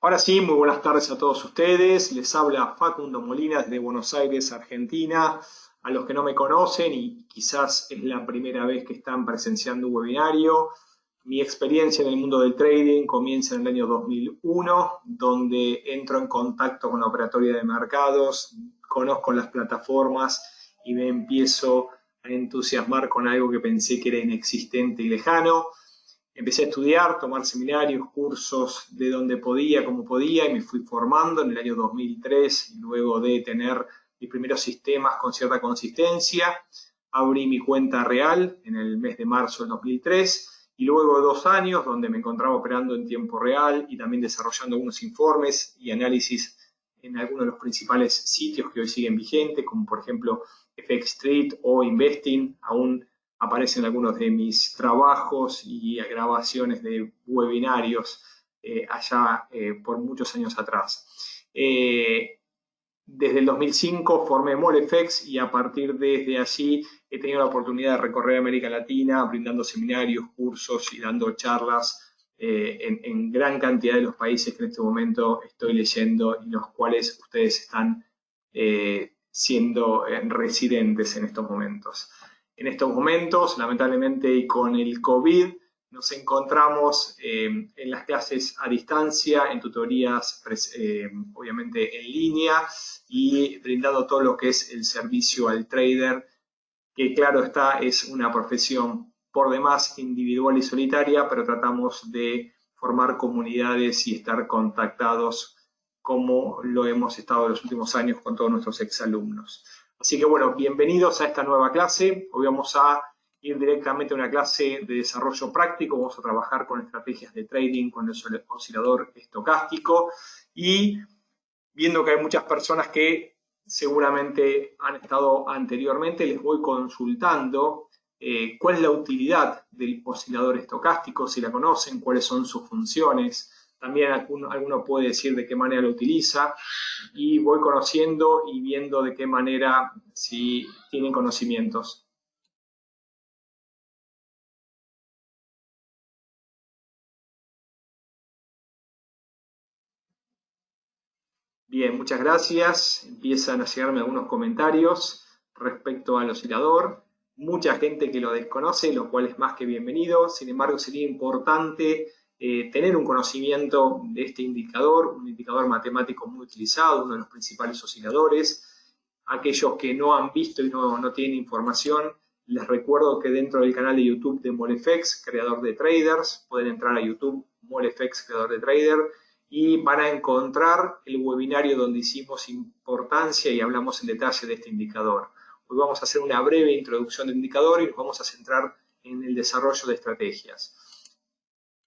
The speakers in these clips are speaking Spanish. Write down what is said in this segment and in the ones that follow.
Ahora sí, muy buenas tardes a todos ustedes. Les habla Facundo Molina desde Buenos Aires, Argentina. A los que no me conocen y quizás es la primera vez que están presenciando un webinario, mi experiencia en el mundo del trading comienza en el año 2001, donde entro en contacto con la operatoria de mercados, conozco las plataformas y me empiezo a entusiasmar con algo que pensé que era inexistente y lejano. Empecé a estudiar, tomar seminarios, cursos de donde podía, como podía, y me fui formando en el año 2003, luego de tener mis primeros sistemas con cierta consistencia. Abrí mi cuenta real en el mes de marzo del 2003 y luego de 2 años donde me encontraba operando en tiempo real y también desarrollando algunos informes y análisis en algunos de los principales sitios que hoy siguen vigentes, como por ejemplo FX Street o Investing, aún aparecen algunos de mis trabajos y grabaciones de webinarios allá por muchos años atrás. Desde el 2005 formé Molefex y a partir desde allí he tenido la oportunidad de recorrer América Latina brindando seminarios, cursos y dando charlas en gran cantidad de los países que en este momento estoy leyendo y los cuales ustedes están siendo residentes en estos momentos. En estos momentos, lamentablemente, y con el COVID, nos encontramos en las clases a distancia, en tutorías, obviamente en línea, y brindando todo lo que es el servicio al trader, que claro está, es una profesión por demás individual y solitaria, pero tratamos de formar comunidades y estar contactados como lo hemos estado en los últimos años con todos nuestros exalumnos. Así que bueno, bienvenidos a esta nueva clase. Hoy vamos a ir directamente a una clase de desarrollo práctico. Vamos a trabajar con estrategias de trading con el oscilador estocástico y viendo que hay muchas personas que seguramente han estado anteriormente, les voy consultando cuál es la utilidad del oscilador estocástico, si la conocen, cuáles son sus funciones. También alguno puede decir de qué manera lo utiliza y voy conociendo y viendo de qué manera, si tienen conocimientos. Bien, muchas gracias. Empiezan a llegarme algunos comentarios respecto al oscilador. Mucha gente que lo desconoce, lo cual es más que bienvenido. Sin embargo, sería importante tener un conocimiento de este indicador, un indicador matemático muy utilizado, uno de los principales osciladores. Aquellos que no han visto y no tienen información, les recuerdo que dentro del canal de YouTube de Molefex, creador de traders, pueden entrar a YouTube, Molefex, creador de trader, y van a encontrar el webinario donde hicimos importancia y hablamos en detalle de este indicador. Hoy vamos a hacer una breve introducción del indicador y nos vamos a centrar en el desarrollo de estrategias.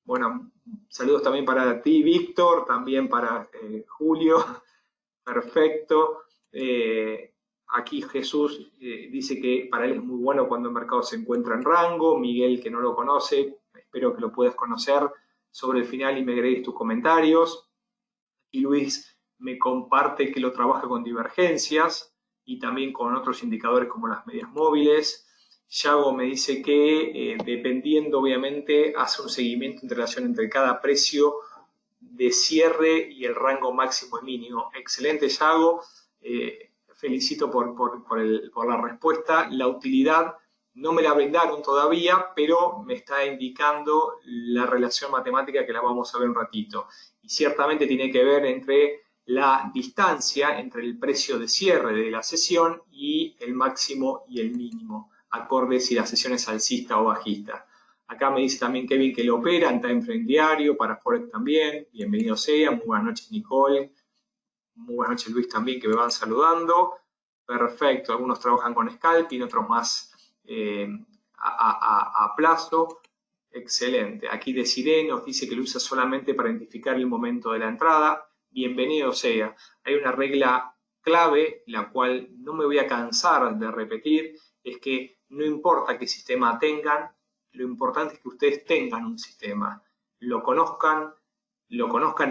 Bueno, saludos también para ti, Víctor, también para Julio. Perfecto. Aquí Jesús dice que para él es muy bueno cuando el mercado se encuentra en rango. Miguel, que no lo conoce, espero que lo puedas conocer sobre el final y me agregues tus comentarios. Y Luis me comparte que lo trabaja con divergencias y también con otros indicadores como las medias móviles. Yago me dice que dependiendo obviamente hace un seguimiento en relación entre cada precio de cierre y el rango máximo y mínimo. Excelente, Yago. Felicito por la respuesta. La utilidad no me la brindaron todavía, pero me está indicando la relación matemática que la vamos a ver un ratito. Y ciertamente tiene que ver entre la distancia entre el precio de cierre de la sesión y el máximo y el mínimo, acorde si la sesión es alcista o bajista. Acá me dice también Kevin que lo opera en time frame diario, para Forex también. Bienvenido sea. Muy buenas noches, Nicole. Muy buenas noches, Luis, también, que me van saludando. Perfecto. Algunos trabajan con scalping, otros más a plazo. Excelente. Aquí Desiree nos dice que lo usa solamente para identificar el momento de la entrada. Bienvenido sea. Hay una regla clave, la cual no me voy a cansar de repetir, es que no importa qué sistema tengan, lo importante es que ustedes tengan un sistema, lo conozcan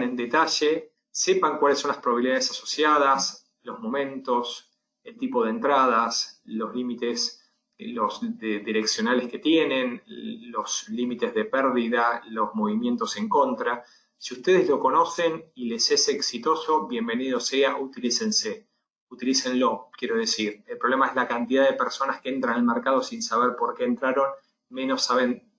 en detalle, sepan cuáles son las probabilidades asociadas, los momentos, el tipo de entradas, los límites direccionales que tienen, los límites de pérdida, los movimientos en contra. Si ustedes lo conocen y les es exitoso, bienvenido sea, utilícenlo, quiero decir. El problema es la cantidad de personas que entran al mercado sin saber por qué entraron, menos saben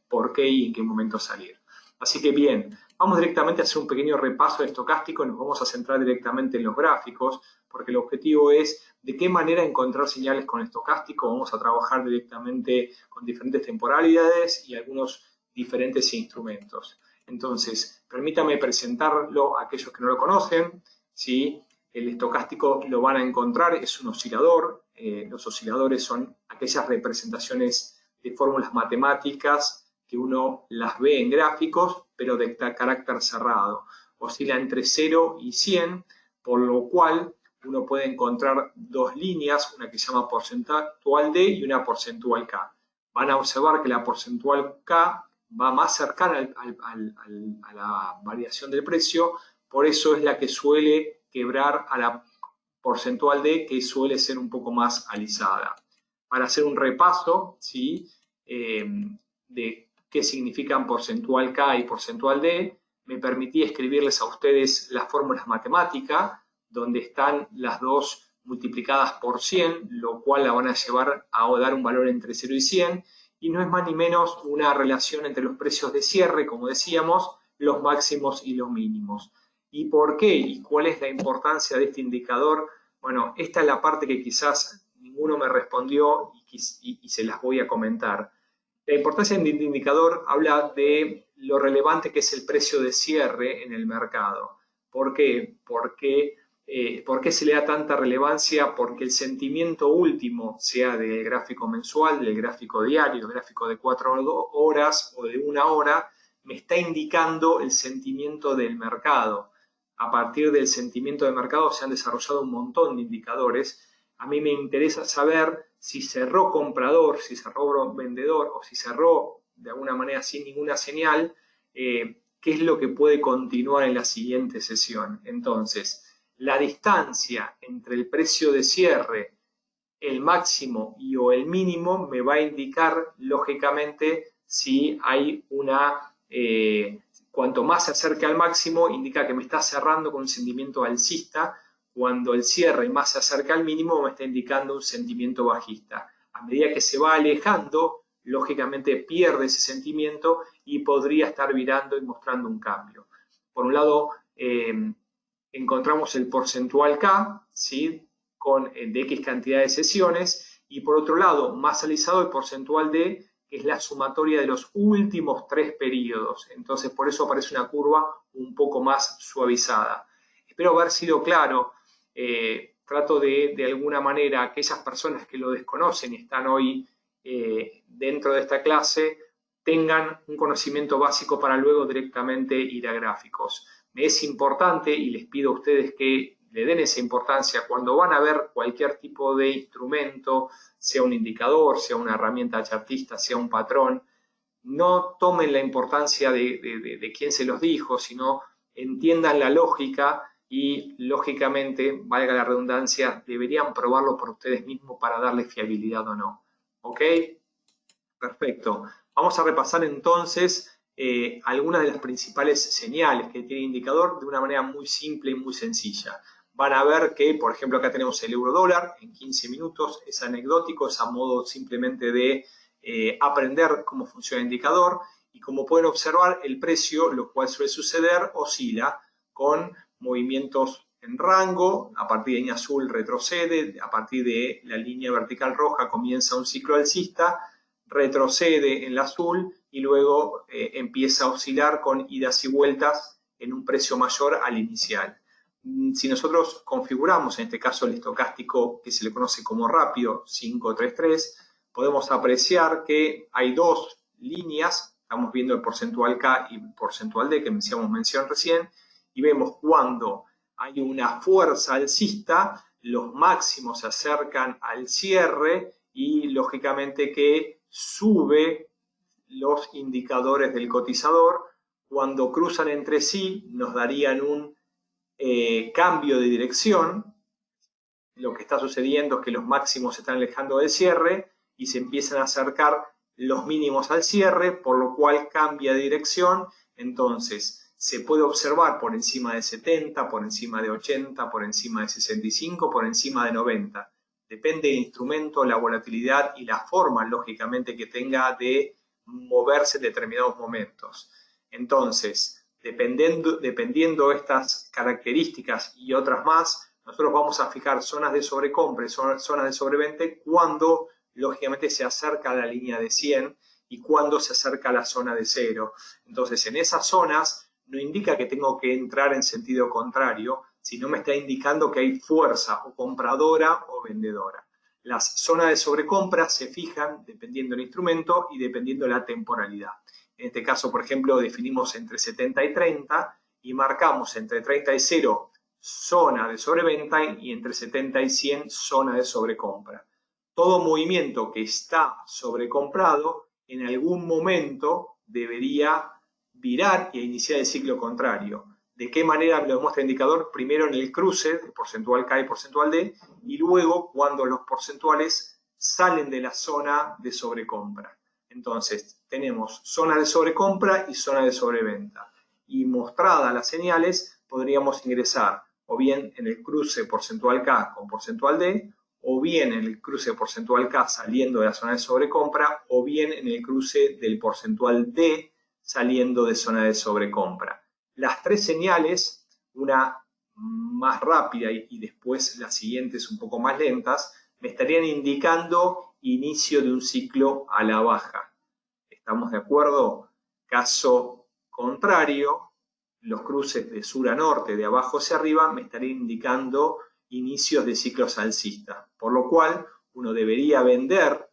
por qué y en qué momento salir. Así que bien, vamos directamente a hacer un pequeño repaso de estocástico, nos vamos a centrar directamente en los gráficos, porque el objetivo es de qué manera encontrar señales con estocástico. Vamos a trabajar directamente con diferentes temporalidades y algunos diferentes instrumentos. Entonces, permítame presentarlo a aquellos que no lo conocen, ¿sí? El estocástico lo van a encontrar, es un oscilador. Los osciladores son aquellas representaciones de fórmulas matemáticas que uno las ve en gráficos, pero de carácter cerrado. Oscila entre 0 y 100, por lo cual uno puede encontrar dos líneas, una que se llama porcentual D y una porcentual K. Van a observar que la porcentual K va más cercana a la variación del precio, por eso es la que suele quebrar a la porcentual D, que suele ser un poco más alisada. Para hacer un repaso, ¿sí? De qué significan porcentual K y porcentual D, me permití escribirles a ustedes las fórmulas matemáticas, donde están las dos multiplicadas por 100, lo cual la van a llevar a dar un valor entre 0 y 100, y no es más ni menos una relación entre los precios de cierre, como decíamos, los máximos y los mínimos. ¿Y por qué? ¿Y cuál es la importancia de este indicador? Bueno, esta es la parte que quizás ninguno me respondió y se las voy a comentar. La importancia de este indicador habla de lo relevante que es el precio de cierre en el mercado. ¿Por qué? ¿Por qué se le da tanta relevancia? Porque el sentimiento último, sea del gráfico mensual, del gráfico diario, del gráfico de 4 horas o de 1 hora, me está indicando el sentimiento del mercado. A partir del sentimiento del mercado se han desarrollado un montón de indicadores. A mí me interesa saber si cerró comprador, si cerró vendedor o si cerró de alguna manera sin ninguna señal, qué es lo que puede continuar en la siguiente sesión. Entonces, la distancia entre el precio de cierre, el máximo o el mínimo, me va a indicar, lógicamente, si hay cuanto más se acerca al máximo, indica que me está cerrando con un sentimiento alcista. Cuando el cierre más se acerca al mínimo, me está indicando un sentimiento bajista. A medida que se va alejando, lógicamente pierde ese sentimiento y podría estar virando y mostrando un cambio. Por un lado, encontramos el porcentual K, ¿sí? De X cantidad de sesiones, y por otro lado, más alisado, el porcentual D, que es la sumatoria de los últimos 3 periodos. Entonces, por eso aparece una curva un poco más suavizada. Espero haber sido claro. Trato de alguna manera, aquellas personas que lo desconocen y están hoy dentro de esta clase, tengan un conocimiento básico para luego directamente ir a gráficos. Me es importante y les pido a ustedes que le den esa importancia cuando van a ver cualquier tipo de instrumento, sea un indicador, sea una herramienta chartista, sea un patrón. No tomen la importancia de quién se los dijo, sino entiendan la lógica y, lógicamente, valga la redundancia, deberían probarlo por ustedes mismos para darle fiabilidad o no. ¿Ok? Perfecto. Vamos a repasar entonces algunas de las principales señales que tiene el indicador de una manera muy simple y muy sencilla. Van a ver que, por ejemplo, acá tenemos el euro dólar en 15 minutos. Es anecdótico, es a modo simplemente de aprender cómo funciona el indicador. Y como pueden observar, el precio, lo cual suele suceder, oscila con movimientos en rango. A partir de línea azul retrocede, a partir de la línea vertical roja comienza un ciclo alcista, retrocede en la azul y luego empieza a oscilar con idas y vueltas en un precio mayor al inicial. Si nosotros configuramos, en este caso el estocástico que se le conoce como rápido, 533, podemos apreciar que hay dos líneas. Estamos viendo el porcentual K y el porcentual D que hacíamos mención recién, y vemos cuando hay una fuerza alcista, los máximos se acercan al cierre y lógicamente que sube los indicadores del cotizador. Cuando cruzan entre sí nos darían un cambio de dirección. Lo que está sucediendo es que los máximos se están alejando del cierre y se empiezan a acercar los mínimos al cierre, por lo cual cambia de dirección. Entonces, se puede observar por encima de 70, por encima de 80, por encima de 65, por encima de 90. Depende del instrumento, la volatilidad y la forma, lógicamente, que tenga de moverse en determinados momentos. Entonces, dependiendo de estas características y otras más, nosotros vamos a fijar zonas de sobrecompra y zonas de sobreventa cuando, lógicamente, se acerca a la línea de 100 y cuando se acerca a la zona de 0. Entonces, en esas zonas no indica que tengo que entrar en sentido contrario, sino me está indicando que hay fuerza o compradora o vendedora. Las zonas de sobrecompra se fijan dependiendo del instrumento y dependiendo de la temporalidad. En este caso, por ejemplo, definimos entre 70 y 30 y marcamos entre 30 y 0 zona de sobreventa y entre 70 y 100 zona de sobrecompra. Todo movimiento que está sobrecomprado en algún momento debería virar y iniciar el ciclo contrario. ¿De qué manera me lo demuestra el indicador? Primero en el cruce de porcentual K y porcentual D, y luego cuando los porcentuales salen de la zona de sobrecompra. Entonces, tenemos zona de sobrecompra y zona de sobreventa. Y mostradas las señales, podríamos ingresar o bien en el cruce porcentual K con porcentual D, o bien en el cruce porcentual K saliendo de la zona de sobrecompra, o bien en el cruce del porcentual D saliendo de zona de sobrecompra. Las tres señales, una más rápida y después las siguientes un poco más lentas, me estarían indicando inicio de un ciclo a la baja. ¿Estamos de acuerdo? Caso contrario, los cruces de sur a norte, de abajo hacia arriba, me estarían indicando inicios de ciclos alcistas, por lo cual uno debería vender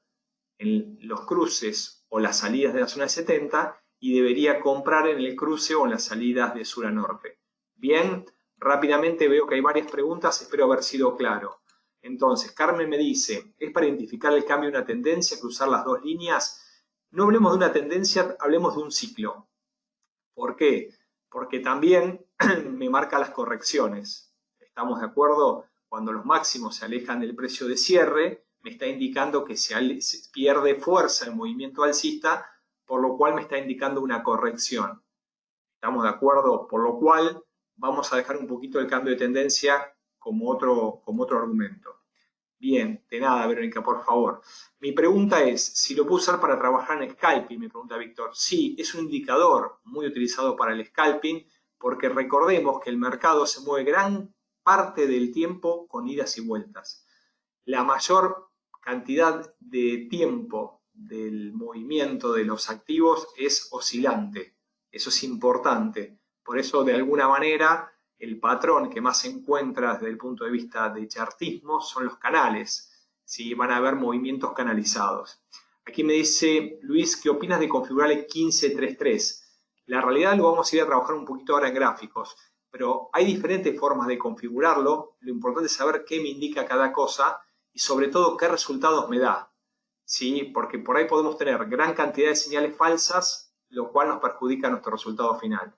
en los cruces o las salidas de la zona de 70 y debería comprar en el cruce o en las salidas de sur a norte. Bien, rápidamente veo que hay varias preguntas, espero haber sido claro. Entonces, Carmen me dice, ¿es para identificar el cambio de una tendencia, cruzar las dos líneas? No hablemos de una tendencia, hablemos de un ciclo. ¿Por qué? Porque también me marca las correcciones. ¿Estamos de acuerdo? Cuando los máximos se alejan del precio de cierre, me está indicando que se pierde fuerza el movimiento alcista, por lo cual me está indicando una corrección. ¿Estamos de acuerdo? Por lo cual vamos a dejar un poquito el cambio de tendencia como otro argumento. Bien, de nada, Verónica, por favor. Mi pregunta es, si lo puedo usar para trabajar en scalping, me pregunta Víctor. Sí, es un indicador muy utilizado para el scalping, porque recordemos que el mercado se mueve gran parte del tiempo con idas y vueltas. La mayor cantidad de tiempo del movimiento de los activos es oscilante. Eso es importante. Por eso, de alguna manera, el patrón que más se encuentra desde el punto de vista de chartismo son los canales. ¿Sí? Van a haber movimientos canalizados. Aquí me dice Luis, ¿qué opinas de configurar el 1533? La realidad lo vamos a ir a trabajar un poquito ahora en gráficos, pero hay diferentes formas de configurarlo. Lo importante es saber qué me indica cada cosa y sobre todo qué resultados me da. ¿Sí? Porque por ahí podemos tener gran cantidad de señales falsas, lo cual nos perjudica nuestro resultado final.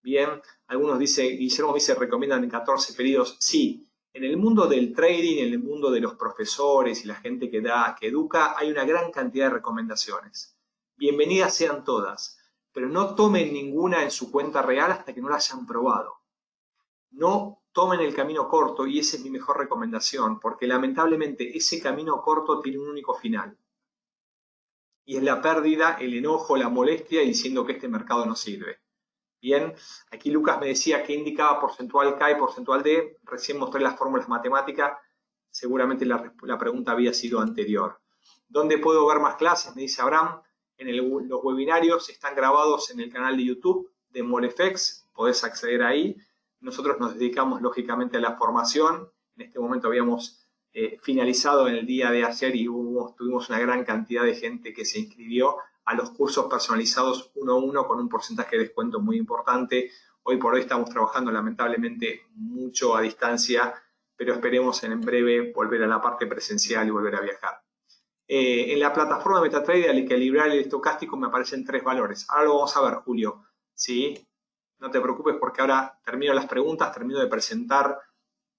Bien, algunos dicen, Guillermo me dice, recomiendan en 14 periodos. Sí, en el mundo del trading, en el mundo de los profesores y la gente que educa, hay una gran cantidad de recomendaciones. Bienvenidas sean todas, pero no tomen ninguna en su cuenta real hasta que no la hayan probado. No tomen el camino corto, y esa es mi mejor recomendación, porque lamentablemente ese camino corto tiene un único final. Y es la pérdida, el enojo, la molestia diciendo que este mercado no sirve. Bien, aquí Lucas me decía que indicaba porcentual K y porcentual D. Recién mostré las fórmulas matemáticas. Seguramente la pregunta había sido anterior. ¿Dónde puedo ver más clases? Me dice Abraham. Los webinarios están grabados en el canal de YouTube de Molefex. Podés acceder ahí. Nosotros nos dedicamos lógicamente a la formación. En este momento habíamos finalizado en el día de ayer y tuvimos una gran cantidad de gente que se inscribió a los cursos personalizados 1 a 1 con un porcentaje de descuento muy importante. Hoy por hoy estamos trabajando lamentablemente mucho a distancia, pero esperemos en breve volver a la parte presencial y volver a viajar. En la plataforma de MetaTrader, al equilibrar el estocástico, me aparecen 3 valores. Ahora lo vamos a ver, Julio. ¿Sí? No te preocupes porque ahora termino las preguntas, termino de presentar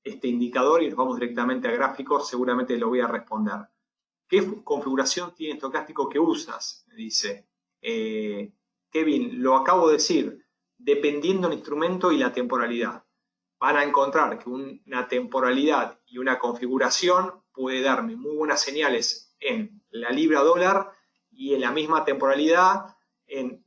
este indicador y nos vamos directamente a gráficos. Seguramente lo voy a responder. ¿Qué configuración tiene estocástico que usas? Me dice. Kevin, lo acabo de decir. dependiendo del instrumento y la temporalidad. Van a encontrar que una temporalidad y una configuración puede darme muy buenas señales en la libra dólar y en la misma temporalidad en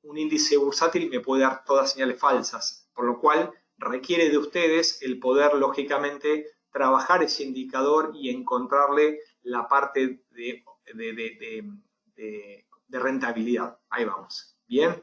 un índice bursátil me puede dar todas señales falsas, por lo cual requiere de ustedes el poder, lógicamente, trabajar ese indicador y encontrarle la parte de rentabilidad. Ahí vamos. Bien.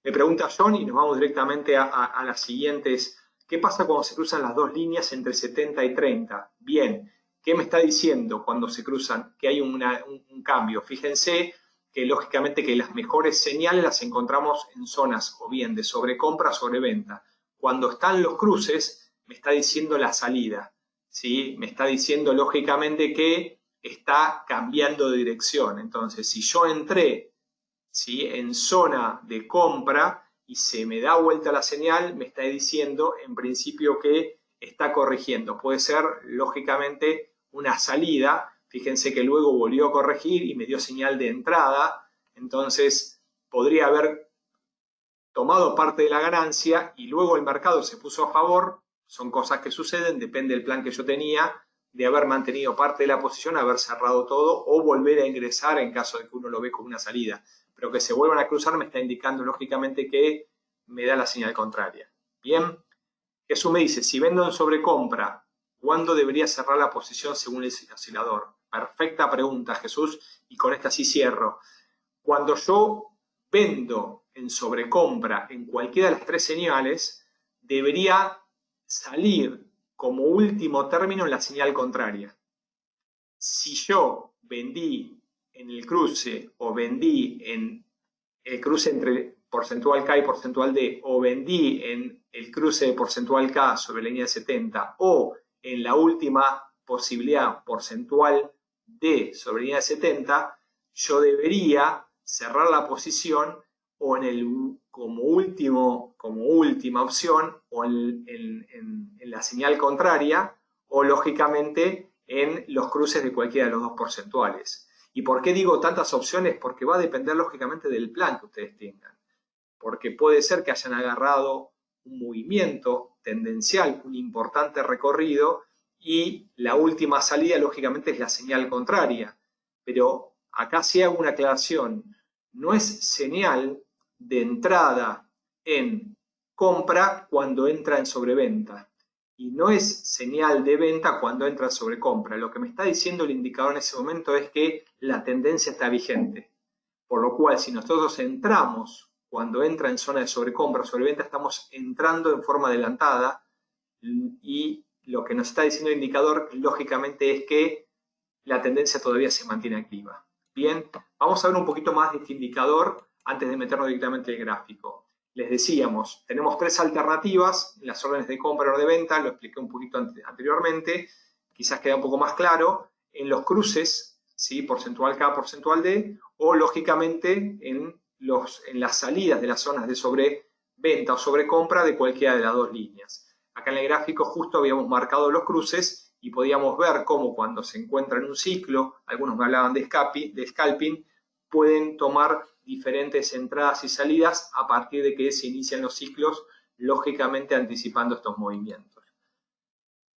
Me pregunta John y nos vamos directamente a las siguientes. ¿Qué pasa cuando se cruzan las dos líneas entre 70 y 30? Bien. ¿Qué me está diciendo cuando se cruzan? Que hay un cambio. Fíjense que lógicamente que las mejores señales las encontramos en zonas o bien de sobrecompra o sobreventa. Cuando están los cruces, me está diciendo la salida, ¿sí? Me está diciendo lógicamente que está cambiando de dirección. Entonces, si yo entré, ¿sí?, en zona de compra y se me da vuelta la señal, me está diciendo en principio que está corrigiendo. Puede ser, lógicamente, una salida. Fíjense que luego volvió a corregir y me dio señal de entrada. Entonces, podría haber tomado parte de la ganancia y luego el mercado se puso a favor. Son cosas que suceden, depende del plan que yo tenía, de haber mantenido parte de la posición, haber cerrado todo o volver a ingresar en caso de que uno lo ve como una salida. Pero que se vuelvan a cruzar me está indicando lógicamente que me da la señal contraria. Bien, Jesús me dice, si vendo en sobrecompra, ¿cuándo debería cerrar la posición según el oscilador? Perfecta pregunta, Jesús, y con esta sí cierro. Cuando yo vendo en sobrecompra en cualquiera de las tres señales, debería salir como último término en la señal contraria. Si yo vendí en el cruce o vendí en el cruce entre porcentual K y porcentual D o vendí en el cruce de porcentual K sobre la línea de 70 o en la última posibilidad porcentual D sobre la línea de 70, yo debería cerrar la posición o como última opción o en la señal contraria o lógicamente en los cruces de cualquiera de los dos porcentuales. ¿Y por qué digo tantas opciones? Porque va a depender lógicamente del plan que ustedes tengan. Porque puede ser que hayan agarrado un movimiento tendencial, un importante recorrido y la última salida lógicamente es la señal contraria. Pero acá sí hago una aclaración. No es señal de entrada en compra cuando entra en sobreventa. Y no es señal de venta cuando entra sobre compra. Lo que me está diciendo el indicador en ese momento es que la tendencia está vigente. Por lo cual, si nosotros entramos cuando entra en zona de sobrecompra o sobreventa, estamos entrando en forma adelantada y lo que nos está diciendo el indicador, lógicamente, es que la tendencia todavía se mantiene activa. Bien, vamos a ver un poquito más de este indicador antes de meternos directamente en el gráfico. Les decíamos, tenemos tres alternativas, las órdenes de compra o de venta, lo expliqué un poquito anteriormente, quizás queda un poco más claro, en los cruces, ¿sí?, porcentual K, porcentual D, o lógicamente en las salidas de las zonas de sobreventa o sobrecompra de cualquiera de las dos líneas. Acá en el gráfico justo habíamos marcado los cruces y podíamos ver cómo cuando se encuentra en un ciclo, algunos me hablaban de scalping, pueden tomar diferentes entradas y salidas a partir de que se inician los ciclos, lógicamente anticipando estos movimientos.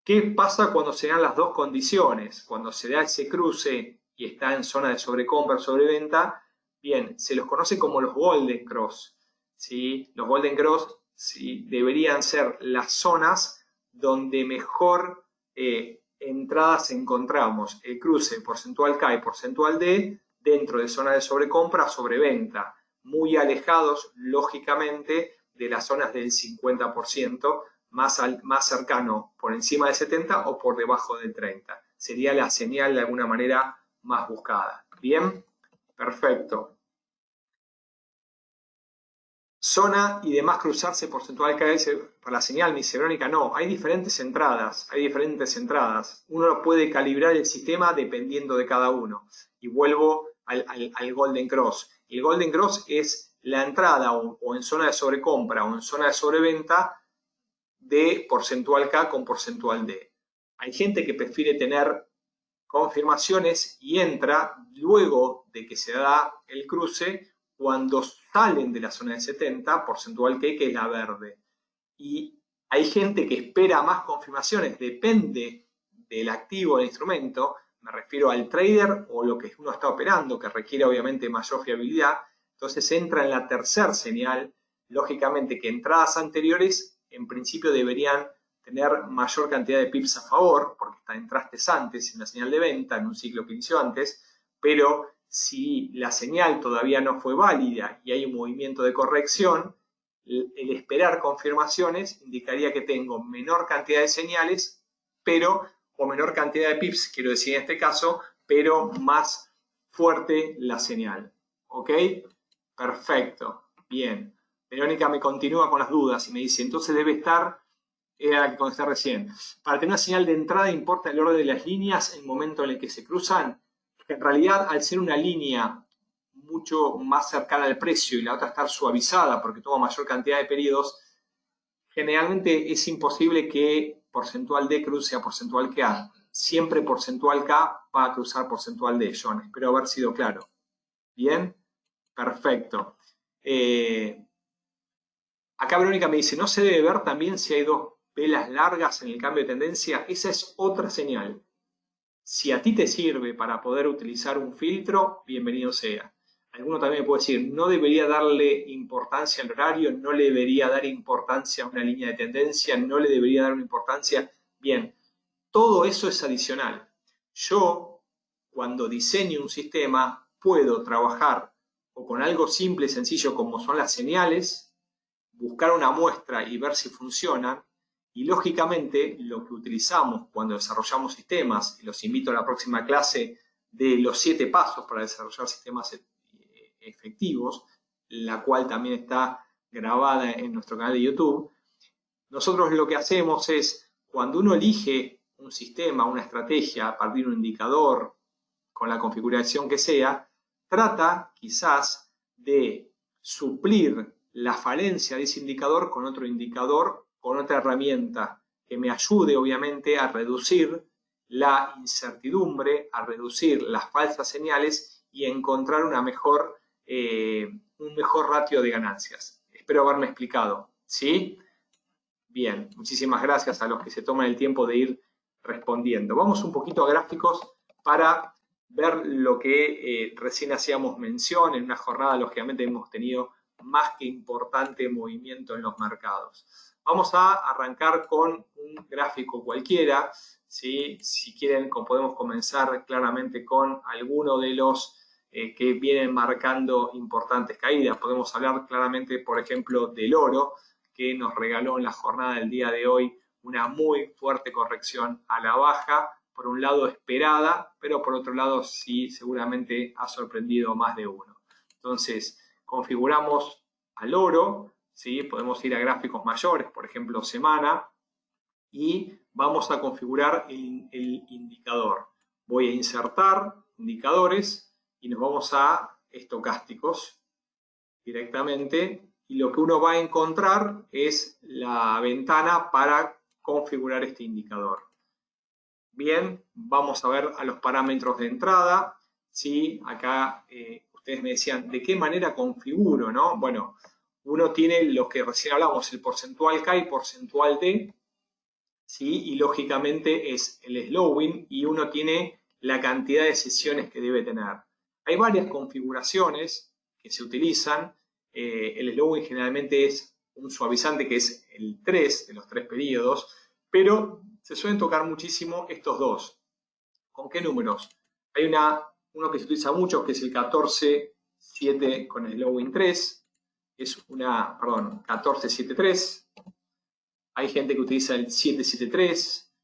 ¿Qué pasa cuando se dan las dos condiciones? Cuando se da ese cruce y está en zona de sobrecompra o sobreventa, bien, se los conoce como los Golden Cross, ¿sí? Los Golden Cross, ¿sí?, deberían ser las zonas donde mejor entradas encontramos el cruce porcentual K y porcentual D dentro de zona de sobrecompra o sobreventa, muy alejados, lógicamente, de las zonas del 50%, más cercano por encima del 70 o por debajo del 30. Sería la señal de alguna manera más buscada. ¿Bien? Perfecto. Zona y demás cruzarse porcentual KS para la señal, mi dice Verónica, no, hay diferentes entradas, Uno puede calibrar el sistema dependiendo de cada uno. Y vuelvo al Golden Cross. El Golden Cross es la entrada o en zona de sobrecompra o en zona de sobreventa de porcentual K con porcentual D. Hay gente que prefiere tener confirmaciones y entra luego de que se da el cruce cuando salen de la zona de 70, porcentual que es la verde. Y hay gente que espera más confirmaciones, depende del activo del instrumento, me refiero al trader o lo que uno está operando, que requiere obviamente mayor fiabilidad, entonces entra en la tercera señal, lógicamente que entradas anteriores en principio deberían tener mayor cantidad de pips a favor, porque entraste antes en la señal de venta, en un ciclo que inició antes, pero si la señal todavía no fue válida y hay un movimiento de corrección, el esperar confirmaciones indicaría que tengo menor cantidad de señales, pero, o menor cantidad de pips, quiero decir en este caso, pero más fuerte la señal. ¿Ok? Perfecto. Bien. Verónica me continúa con las dudas y me dice, entonces debe estar, era la que contesté recién. Para tener una señal de entrada importa el orden de las líneas en el momento en el que se cruzan. En realidad, al ser una línea mucho más cercana al precio y la otra estar suavizada porque toma mayor cantidad de periodos, generalmente es imposible que porcentual D cruce a porcentual K. Siempre porcentual K va a cruzar porcentual D. John, espero haber sido claro. ¿Bien? Perfecto. Acá Verónica me dice, ¿no se debe ver también si hay dos velas largas en el cambio de tendencia? Esa es otra señal. Si a ti te sirve para poder utilizar un filtro, bienvenido sea. Alguno también me puede decir, no debería darle importancia al horario, no le debería dar importancia a una línea de tendencia, no le debería dar una importancia. Bien, todo eso es adicional. Yo, cuando diseño un sistema, puedo trabajar o con algo simple y sencillo como son las señales, buscar una muestra y ver si funcionan. Y lógicamente lo que utilizamos cuando desarrollamos sistemas, y los invito a la próxima clase de los 7 pasos para desarrollar sistemas efectivos, la cual también está grabada en nuestro canal de YouTube, nosotros lo que hacemos es, cuando uno elige un sistema, una estrategia a partir de un indicador, con la configuración que sea, trata quizás de suplir la falencia de ese indicador con otro indicador, con otra herramienta que me ayude obviamente a reducir la incertidumbre, a reducir las falsas señales y a encontrar un mejor ratio de ganancias. Espero haberme explicado. ¿Sí? Bien, muchísimas gracias a los que se toman el tiempo de ir respondiendo. Vamos un poquito a gráficos para ver lo que recién hacíamos mención. En una jornada, lógicamente, hemos tenido más que importante movimiento en los mercados. Vamos a arrancar con un gráfico cualquiera. ¿Sí? Si quieren, podemos comenzar claramente con alguno de los que vienen marcando importantes caídas. Podemos hablar claramente, por ejemplo, del oro, que nos regaló en la jornada del día de hoy una muy fuerte corrección a la baja, por un lado esperada, pero por otro lado sí seguramente ha sorprendido más de uno. Entonces, configuramos al oro, ¿sí? Podemos ir a gráficos mayores, por ejemplo, semana, y vamos a configurar el indicador. Voy a insertar indicadores y nos vamos a estocásticos directamente, y lo que uno va a encontrar es la ventana para configurar este indicador. Bien, vamos a ver a los parámetros de entrada. ¿Sí? Acá ustedes me decían, ¿de qué manera configuro? ¿No? Bueno, uno tiene lo que recién hablamos, el porcentual K y porcentual D, ¿sí? Y lógicamente es el slowing, y uno tiene la cantidad de sesiones que debe tener. Hay varias configuraciones que se utilizan. El slowing generalmente es un suavizante que es el 3 de los 3 periodos, pero se suelen tocar muchísimo estos dos. ¿Con qué números? Hay uno que se utiliza mucho, que es el 14-7 con slowing 3, es 14-7-3. Hay gente que utiliza el 773,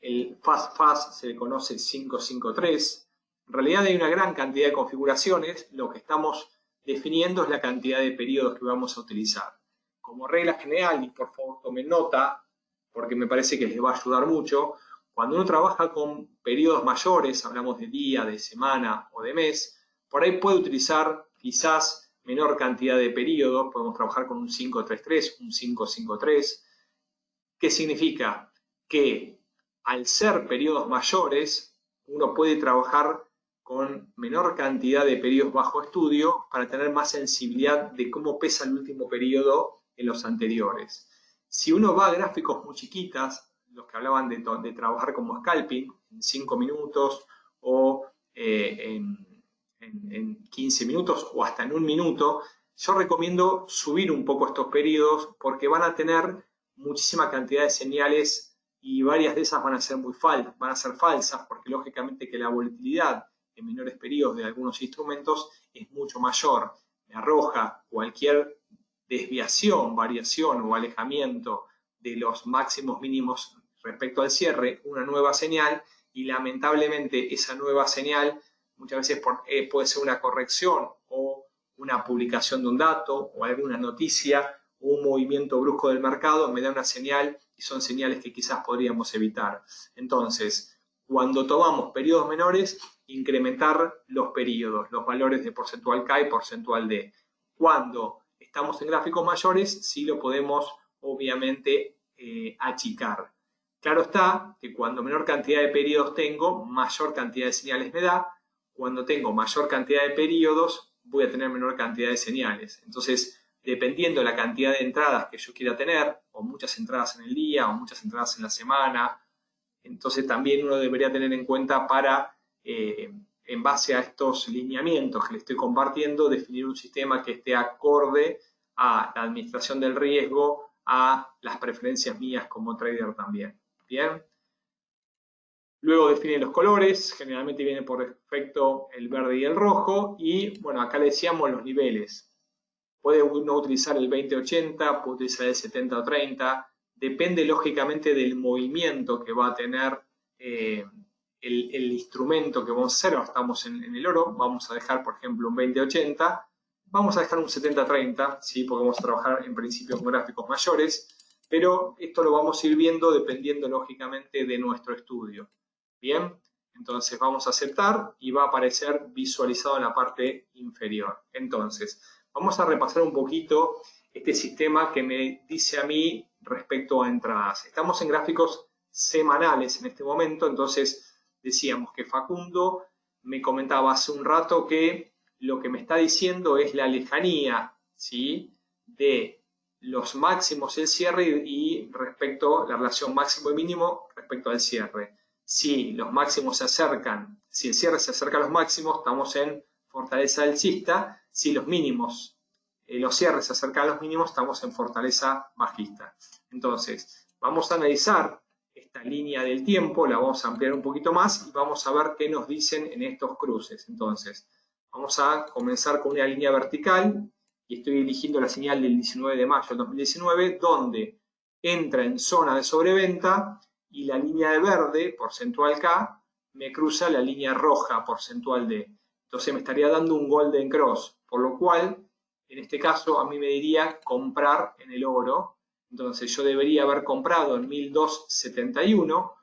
el fast se le conoce 553. En realidad hay una gran cantidad de configuraciones. Lo que estamos definiendo es la cantidad de periodos que vamos a utilizar. Como regla general, y por favor tomen nota, porque me parece que les va a ayudar mucho, cuando uno trabaja con periodos mayores, hablamos de día, de semana o de mes, por ahí puede utilizar quizás menor cantidad de periodos. Podemos trabajar con un 533, un 553. ¿Qué significa? Que al ser periodos mayores, uno puede trabajar con menor cantidad de periodos bajo estudio para tener más sensibilidad de cómo pesa el último periodo en los anteriores. Si uno va a gráficos muy chiquitas, los que hablaban de trabajar como scalping en 5 minutos o en 15 minutos o hasta en 1 minuto, yo recomiendo subir un poco estos periodos porque van a tener muchísima cantidad de señales y varias de esas van a ser van a ser falsas porque lógicamente que la volatilidad en menores periodos de algunos instrumentos es mucho mayor. Me arroja cualquier desviación, variación o alejamiento de los máximos mínimos respecto al cierre, una nueva señal, y lamentablemente esa nueva señal muchas veces puede ser una corrección o una publicación de un dato o alguna noticia o un movimiento brusco del mercado, me da una señal y son señales que quizás podríamos evitar. Entonces, cuando tomamos periodos menores, incrementar los periodos, los valores de porcentual K y porcentual D. Cuando estamos en gráficos mayores, sí lo podemos obviamente achicar. Claro está que cuando menor cantidad de periodos tengo, mayor cantidad de señales me da. Cuando tengo mayor cantidad de periodos, voy a tener menor cantidad de señales. Entonces, dependiendo de la cantidad de entradas que yo quiera tener, o muchas entradas en el día, o muchas entradas en la semana, entonces también uno debería tener en cuenta para, en base a estos lineamientos que le estoy compartiendo, definir un sistema que esté acorde a la administración del riesgo, a las preferencias mías como trader también. Bien. Luego define los colores, generalmente viene por defecto el verde y el rojo, y bueno, acá le decíamos los niveles. Puede uno utilizar el 20-80, puede utilizar el 70-30, depende lógicamente del movimiento que va a tener el instrumento que vamos a hacer. Ahora estamos en el oro, vamos a dejar por ejemplo un 20-80, vamos a dejar un 70-30, ¿sí? Porque vamos a trabajar en principio con gráficos mayores, pero esto lo vamos a ir viendo dependiendo lógicamente de nuestro estudio. Bien, entonces vamos a aceptar y va a aparecer visualizado en la parte inferior. Entonces, vamos a repasar un poquito este sistema que me dice a mí respecto a entradas. Estamos en gráficos semanales en este momento, entonces decíamos que Facundo me comentaba hace un rato que lo que me está diciendo es la lejanía, ¿sí?, de los máximos del cierre y respecto a la relación máximo y mínimo respecto al cierre. Si los máximos se acercan, si el cierre se acerca a los máximos, estamos en fortaleza alcista. Si los mínimos, los cierres se acercan a los mínimos, estamos en fortaleza bajista. Entonces, vamos a analizar esta línea del tiempo, la vamos a ampliar un poquito más y vamos a ver qué nos dicen en estos cruces. Entonces, vamos a comenzar con una línea vertical y estoy eligiendo la señal del 19 de mayo del 2019, donde entra en zona de sobreventa y la línea de verde, porcentual K, me cruza la línea roja, porcentual D. Entonces me estaría dando un golden cross, por lo cual, en este caso, a mí me diría comprar en el oro. Entonces yo debería haber comprado en 1271.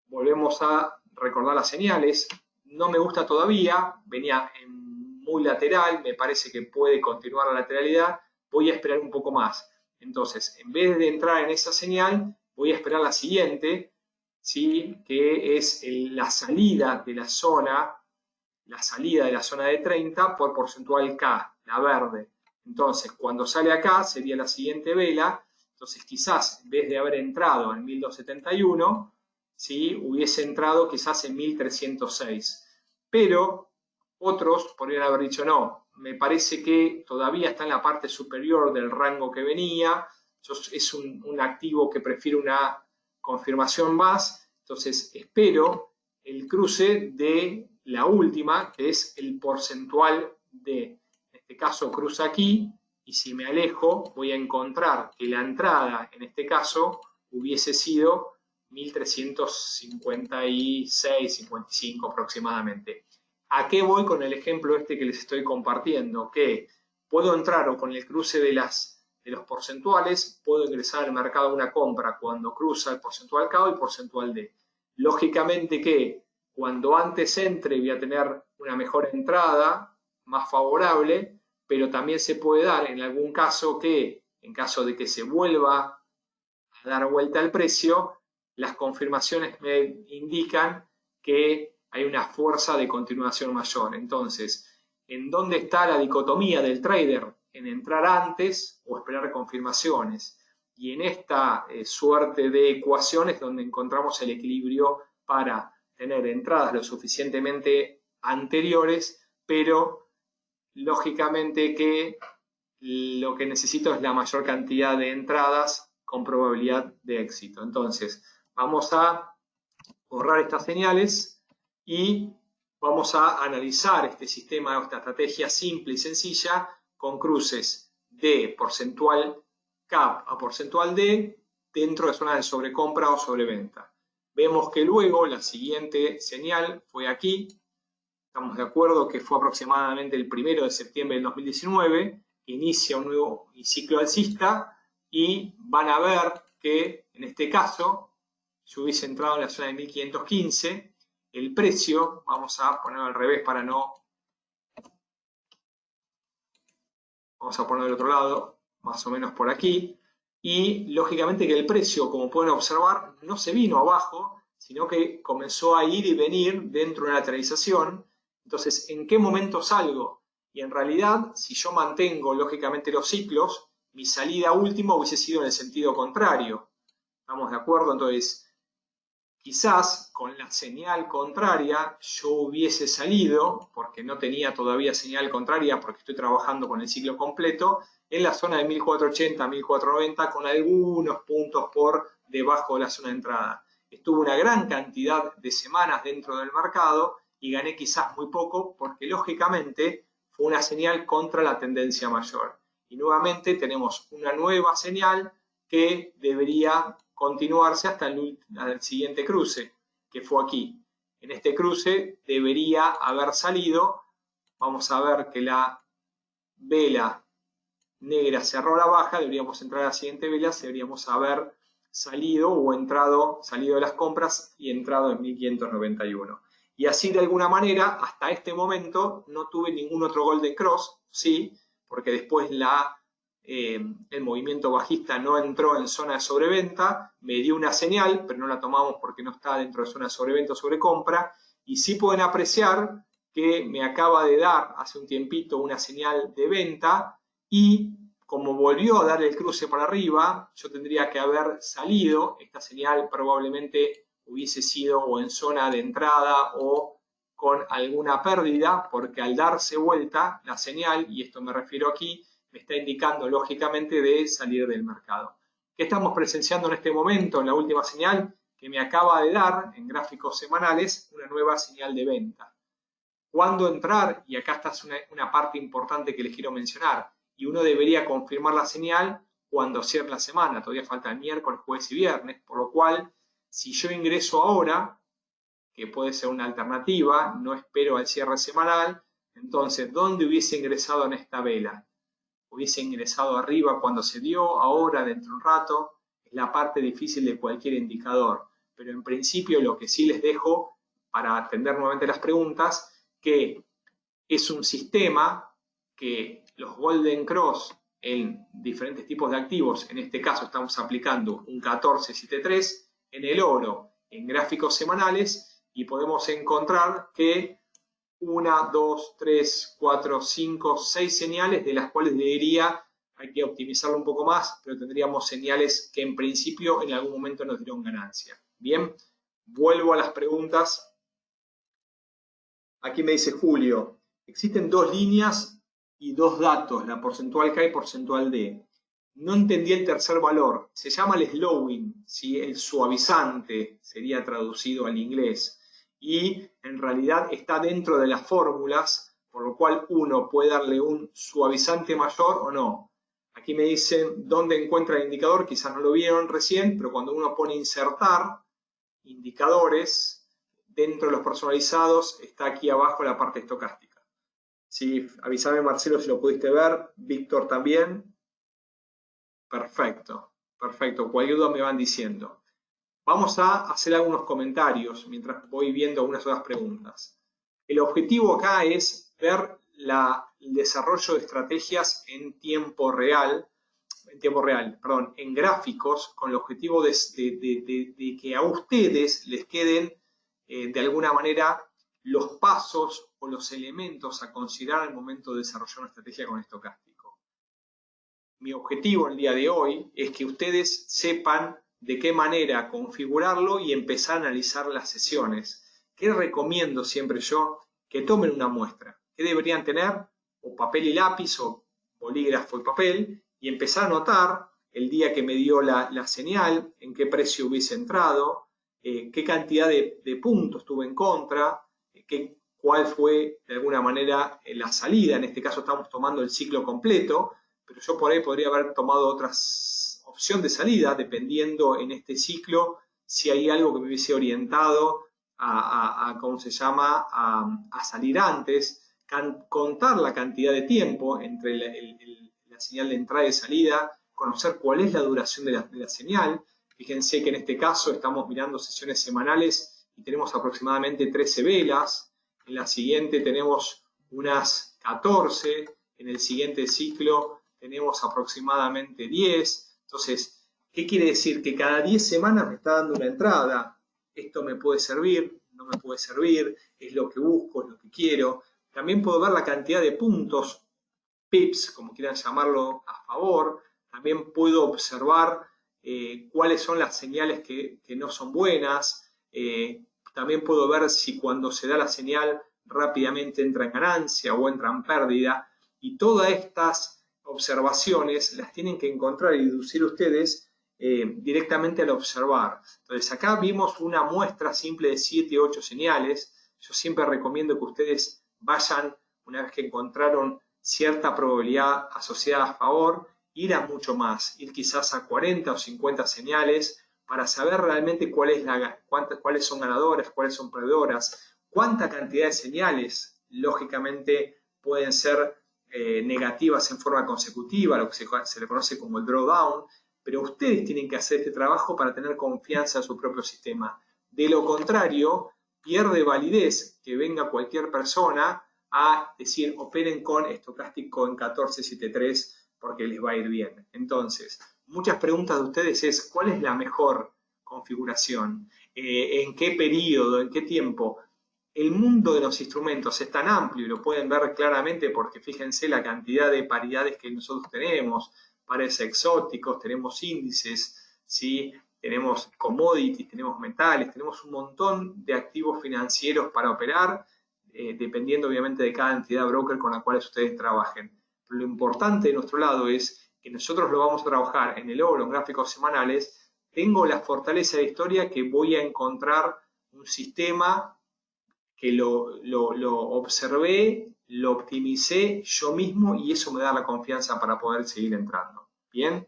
Volvemos a recordar las señales. No me gusta todavía, venía muy lateral, me parece que puede continuar la lateralidad. Voy a esperar un poco más. Entonces, en vez de entrar en esa señal, voy a esperar la siguiente, ¿sí?, que es la salida de la zona de 30 por porcentual K, la verde. Entonces, cuando sale acá, sería la siguiente vela. Entonces, quizás, en vez de haber entrado en 1271, ¿sí?, hubiese entrado quizás en 1306. Pero otros podrían haber dicho, no, me parece que todavía está en la parte superior del rango que venía. Es un activo que prefiere una confirmación más, entonces espero el cruce de la última, que es el porcentual D. En este caso cruza aquí, y si me alejo voy a encontrar que la entrada, en este caso, hubiese sido 1356-55 aproximadamente. ¿A qué voy con el ejemplo este que les estoy compartiendo? Que puedo entrar o con el cruce de los porcentuales, puedo ingresar al mercado una compra cuando cruza el porcentual K o el porcentual D. Lógicamente que cuando antes entre voy a tener una mejor entrada, más favorable, pero también se puede dar en algún caso que, en caso de que se vuelva a dar vuelta al precio, las confirmaciones me indican que hay una fuerza de continuación mayor. Entonces, ¿en dónde está la dicotomía del trader? En entrar antes o esperar confirmaciones. Y en esta suerte de ecuaciones donde encontramos el equilibrio para tener entradas lo suficientemente anteriores, pero lógicamente que lo que necesito es la mayor cantidad de entradas con probabilidad de éxito. Entonces, vamos a borrar estas señales y vamos a analizar este sistema o esta estrategia simple y sencilla con cruces de porcentual CAP a porcentual D dentro de zonas de sobrecompra o sobreventa. Vemos que luego la siguiente señal fue aquí. Estamos de acuerdo que fue aproximadamente el 1 de septiembre del 2019, que inicia un nuevo ciclo alcista y van a ver que en este caso yo hubiese entrado en la zona de 1515, el precio, vamos a ponerlo al revés para no, vamos a ponerlo del otro lado, más o menos por aquí, y lógicamente que el precio, como pueden observar, no se vino abajo, sino que comenzó a ir y venir dentro de una lateralización. Entonces, ¿en qué momento salgo? Y en realidad, si yo mantengo lógicamente los ciclos, mi salida última hubiese sido en el sentido contrario. ¿Estamos de acuerdo? Entonces, quizás con la señal contraria yo hubiese salido, porque no tenía todavía señal contraria, porque estoy trabajando con el ciclo completo, en la zona de 1480, 1490, con algunos puntos por debajo de la zona de entrada. Estuve una gran cantidad de semanas dentro del mercado y gané quizás muy poco, porque lógicamente fue una señal contra la tendencia mayor. Y nuevamente tenemos una nueva señal que debería continuarse hasta el siguiente cruce, que fue aquí. En este cruce debería haber salido, vamos a ver que la vela negra cerró la baja, deberíamos entrar a la siguiente vela, deberíamos haber salido o entrado, salido de las compras y entrado en 1591. Y así de alguna manera, hasta este momento, no tuve ningún otro Golden Cross, sí, porque después el movimiento bajista no entró en zona de sobreventa, me dio una señal, pero no la tomamos porque no está dentro de zona de sobreventa o sobrecompra, y sí pueden apreciar que me acaba de dar hace un tiempito una señal de venta, y como volvió a dar el cruce para arriba, yo tendría que haber salido, esta señal probablemente hubiese sido o en zona de entrada o con alguna pérdida, porque al darse vuelta la señal, y esto me refiero aquí, me está indicando lógicamente de salir del mercado. ¿Qué estamos presenciando en este momento, en la última señal? Que me acaba de dar, en gráficos semanales, una nueva señal de venta. ¿Cuándo entrar? Y acá está una parte importante que les quiero mencionar. Y uno debería confirmar la señal cuando cierre la semana. Todavía falta el miércoles, jueves y viernes. Por lo cual, si yo ingreso ahora, que puede ser una alternativa, no espero al cierre semanal, entonces, ¿dónde hubiese ingresado en esta vela? Hubiese ingresado arriba cuando se dio, ahora, dentro de un rato. Es la parte difícil de cualquier indicador. Pero en principio lo que sí les dejo, para atender nuevamente las preguntas, que es un sistema que los Golden Cross en diferentes tipos de activos, en este caso estamos aplicando un 1473, en el oro, en gráficos semanales, y podemos encontrar que 1, 2, 3, 4, 5, 6 señales, de las cuales debería, hay que optimizarlo un poco más, pero tendríamos señales que en principio en algún momento nos dieron ganancia. Bien, vuelvo a las preguntas. Aquí me dice Julio, existen dos líneas y dos datos, la porcentual K y porcentual D. No entendí el tercer valor, se llama el slowing, ¿sí? El suavizante sería traducido al inglés, y en realidad está dentro de las fórmulas, por lo cual uno puede darle un suavizante mayor o no. Aquí me dicen dónde encuentra el indicador, quizás no lo vieron recién, pero cuando uno pone insertar indicadores, dentro de los personalizados está aquí abajo la parte estocástica. Sí, avísame Marcelo si lo pudiste ver, Víctor también. Perfecto, perfecto, cualquier duda me van diciendo. Vamos a hacer algunos comentarios mientras voy viendo algunas otras preguntas. El objetivo acá es ver el desarrollo de estrategias en tiempo real, en gráficos, con el objetivo de que a ustedes les queden de alguna manera los pasos o los elementos a considerar al momento de desarrollar una estrategia con estocástico. Mi objetivo el día de hoy es que ustedes sepan de qué manera configurarlo y empezar a analizar las sesiones. ¿Qué recomiendo siempre yo? Que tomen una muestra. ¿Qué deberían tener? O papel y lápiz o bolígrafo y papel, y empezar a anotar el día que me dio la señal, en qué precio hubiese entrado, qué cantidad de puntos tuve en contra, cuál fue de alguna manera la salida. En este caso estamos tomando el ciclo completo, pero yo por ahí podría haber tomado otra opción de salida, dependiendo en este ciclo si hay algo que me hubiese orientado ¿cómo se llama?, a salir antes, contar la cantidad de tiempo entre la señal de entrada y salida, conocer cuál es la duración de la señal. Fíjense que en este caso estamos mirando sesiones semanales y tenemos aproximadamente 13 velas, en la siguiente tenemos unas 14, en el siguiente ciclo tenemos aproximadamente 10. Entonces, ¿qué quiere decir? Que cada 10 semanas me está dando una entrada. Esto me puede servir, no me puede servir, es lo que busco, es lo que quiero. También puedo ver la cantidad de puntos, pips, como quieran llamarlo, a favor. También puedo observar cuáles son las señales que no son buenas. También puedo ver si cuando se da la señal rápidamente entra en ganancia o entra en pérdida. Y todas estas observaciones las tienen que encontrar y deducir ustedes directamente al observar. Entonces acá vimos una muestra simple de 7 u 8 señales. Yo siempre recomiendo que ustedes vayan, una vez que encontraron cierta probabilidad asociada a favor, ir a mucho más, ir quizás a 40 o 50 señales para saber realmente cuáles son ganadoras, cuáles son perdedoras, cuánta cantidad de señales, lógicamente, pueden ser negativas en forma consecutiva, lo que se le conoce como el drawdown, pero ustedes tienen que hacer este trabajo para tener confianza en su propio sistema. De lo contrario, pierde validez que venga cualquier persona a decir operen con estocástico en 1473 porque les va a ir bien. Entonces, muchas preguntas de ustedes es ¿cuál es la mejor configuración? ¿En qué periodo? ¿En qué tiempo? El mundo de los instrumentos es tan amplio y lo pueden ver claramente porque fíjense la cantidad de paridades que nosotros tenemos, pares exóticos, tenemos índices, ¿sí? Tenemos commodities, tenemos metales, tenemos un montón de activos financieros para operar, dependiendo obviamente de cada entidad broker con la cual ustedes trabajen. Pero lo importante de nuestro lado es que nosotros lo vamos a trabajar en el oro, en gráficos semanales. Tengo la fortaleza de historia que voy a encontrar un sistema que lo observé, lo optimicé yo mismo y eso me da la confianza para poder seguir entrando. Bien.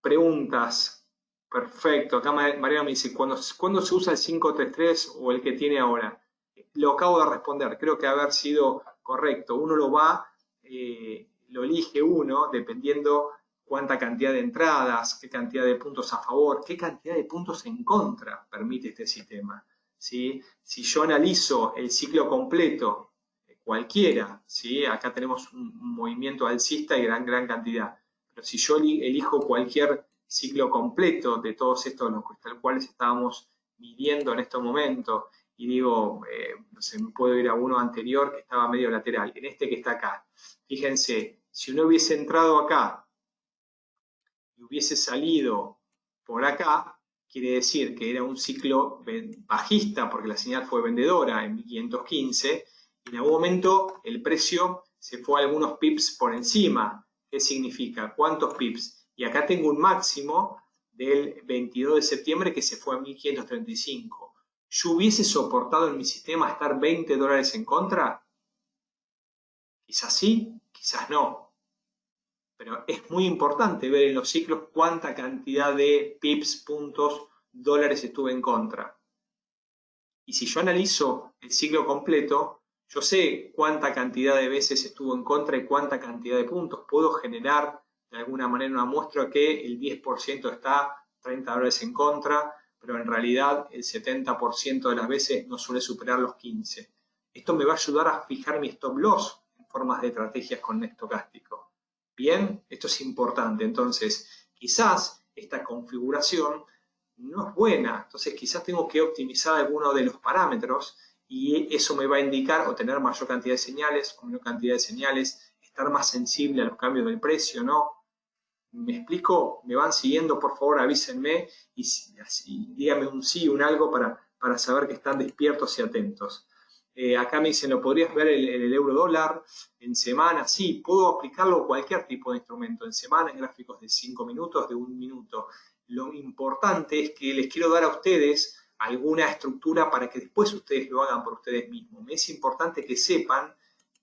Preguntas. Perfecto. Acá Mariana me dice, ¿cuándo se usa el 533 o el que tiene ahora? Lo acabo de responder. Creo que haber sido correcto. Uno lo elige uno dependiendo cuánta cantidad de entradas, qué cantidad de puntos a favor, qué cantidad de puntos en contra permite este sistema. ¿Sí? Si yo analizo el ciclo completo, cualquiera, ¿sí? Acá tenemos un movimiento alcista y gran cantidad. Pero si yo elijo cualquier ciclo completo de todos estos, los cuales estábamos midiendo en este momento, y digo, no sé, me puedo ir a uno anterior que estaba medio lateral, en este que está acá. Fíjense, si uno hubiese entrado acá y hubiese salido por acá, quiere decir que era un ciclo bajista porque la señal fue vendedora en 1515 y en algún momento el precio se fue a algunos pips por encima. ¿Qué significa? ¿Cuántos pips? Y acá tengo un máximo del 22 de septiembre que se fue a 1535. ¿Yo hubiese soportado en mi sistema estar $20 en contra? Quizás sí, quizás no. Pero es muy importante ver en los ciclos cuánta cantidad de pips, puntos, dólares estuve en contra. Y si yo analizo el ciclo completo, yo sé cuánta cantidad de veces estuvo en contra y cuánta cantidad de puntos. Puedo generar de alguna manera una muestra que el 10% está $30 en contra, pero en realidad el 70% de las veces no suele superar los 15. Esto me va a ayudar a fijar mi stop loss en formas de estrategias con estocástico. Bien, esto es importante. Entonces, quizás esta configuración no es buena. Entonces quizás tengo que optimizar alguno de los parámetros y eso me va a indicar o tener mayor cantidad de señales o menor cantidad de señales, estar más sensible a los cambios del precio, ¿no? ¿Me explico? ¿Me van siguiendo? Por favor, avísenme y díganme un sí, un algo para saber que están despiertos y atentos. Acá me dicen, ¿lo podrías ver el euro dólar en semana? Sí, puedo aplicarlo a cualquier tipo de instrumento, en semana, en gráficos de 5 minutos, de 1 minuto. Lo importante es que les quiero dar a ustedes alguna estructura para que después ustedes lo hagan por ustedes mismos. Me es importante que sepan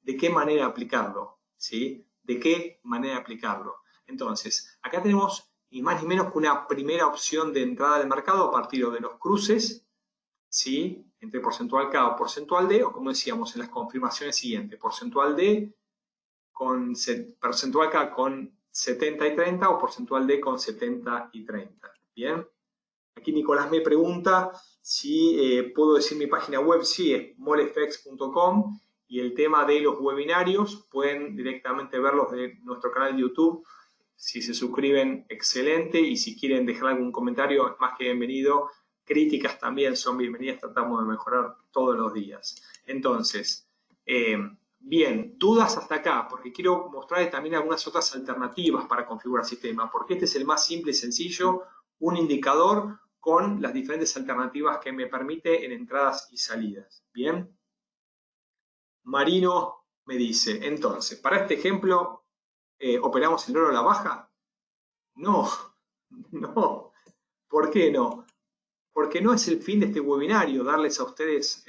de qué manera aplicarlo, ¿sí? De qué manera aplicarlo. Entonces, acá tenemos ni más ni menos que una primera opción de entrada al mercado a partir de los cruces, ¿sí? Entre porcentual K o porcentual D, o como decíamos en las confirmaciones siguientes, porcentual D con porcentual K con 70 y 30 o porcentual D con 70 y 30. Bien. Aquí Nicolás me pregunta si puedo decir mi página web. Sí, es molefx.com, y el tema de los webinarios pueden directamente verlos de nuestro canal de YouTube. Si se suscriben, excelente, y si quieren dejar algún comentario, es más que bienvenido. Críticas también son bienvenidas, tratamos de mejorar todos los días. Entonces, bien, dudas hasta acá, porque quiero mostrarles también algunas otras alternativas para configurar el sistema, porque este es el más simple y sencillo, un indicador con las diferentes alternativas que me permite en entradas y salidas. Bien. Marino me dice, entonces, para este ejemplo, ¿operamos el oro a la baja? No, no. ¿Por qué no? Porque no es el fin de este webinario darles a ustedes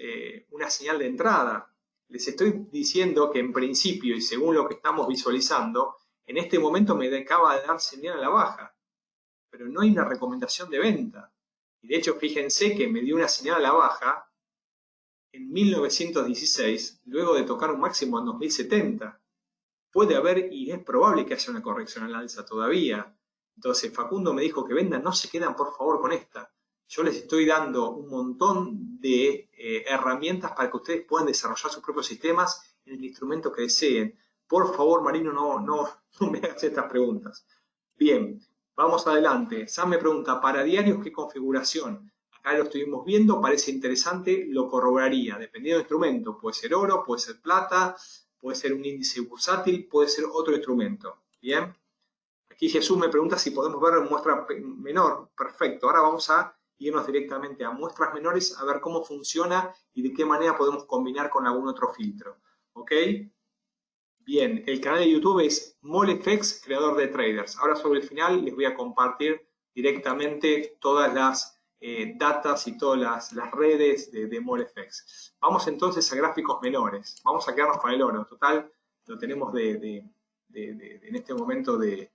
una señal de entrada. Les estoy diciendo que en principio, y según lo que estamos visualizando, en este momento me acaba de dar señal a la baja, pero no hay una recomendación de venta. Y de hecho, fíjense que me dio una señal a la baja en 1916, luego de tocar un máximo en 2070. Puede haber y es probable que haya una corrección al alza todavía. Entonces Facundo me dijo que vendan, no se quedan por favor con esta. Yo les estoy dando un montón de herramientas para que ustedes puedan desarrollar sus propios sistemas en el instrumento que deseen. Por favor, Marino, no me hagas estas preguntas. Bien, vamos adelante. Sam me pregunta, ¿para diarios qué configuración? Acá lo estuvimos viendo, parece interesante, lo corroboraría. Dependiendo del instrumento, puede ser oro, puede ser plata, puede ser un índice bursátil, puede ser otro instrumento. Bien. Aquí Jesús me pregunta si podemos ver en muestra menor. Perfecto. Ahora vamos a irnos directamente a muestras menores a ver cómo funciona y de qué manera podemos combinar con algún otro filtro. ¿Ok? Bien, el canal de YouTube es Molefx, creador de traders. Ahora sobre el final les voy a compartir directamente todas las datas y todas las redes de Molefx. Vamos entonces a gráficos menores. Vamos a quedarnos con el oro. Total, lo tenemos en este momento de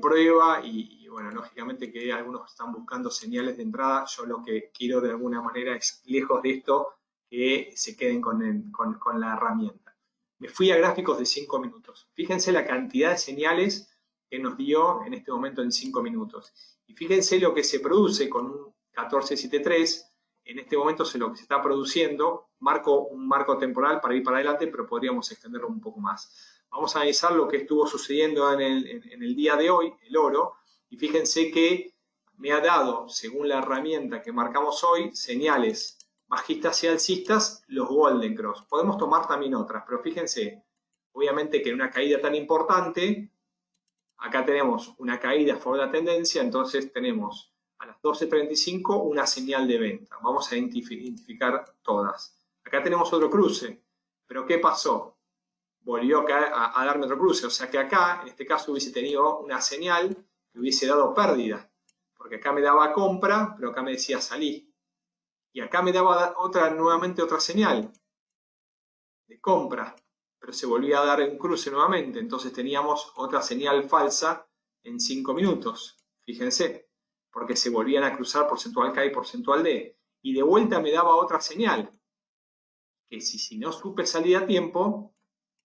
prueba y bueno, lógicamente que algunos están buscando señales de entrada. Yo lo que quiero de alguna manera es, lejos de esto, que se queden con la herramienta. Me fui a gráficos de 5 minutos. Fíjense la cantidad de señales que nos dio en este momento en 5 minutos. Y fíjense lo que se produce con un 1473. En este momento es lo que se está produciendo. Marco un marco temporal para ir para adelante, pero podríamos extenderlo un poco más. Vamos a analizar lo que estuvo sucediendo en el día de hoy, el oro, y fíjense que me ha dado, según la herramienta que marcamos hoy, señales bajistas y alcistas, los Golden Cross. Podemos tomar también otras, pero fíjense, obviamente que en una caída tan importante, acá tenemos una caída a favor de la tendencia, entonces tenemos a las 12:35 una señal de venta. Vamos a identificar todas. Acá tenemos otro cruce, pero ¿qué pasó? Volvió a darme otro cruce, o sea que acá, en este caso, hubiese tenido una señal que hubiese dado pérdida, porque acá me daba compra, pero acá me decía salí. Y acá me daba nuevamente otra señal de compra, pero se volvía a dar un cruce nuevamente, entonces teníamos otra señal falsa en 5 minutos, fíjense, porque se volvían a cruzar porcentual K y porcentual D, y de vuelta me daba otra señal, que si no supe salir a tiempo,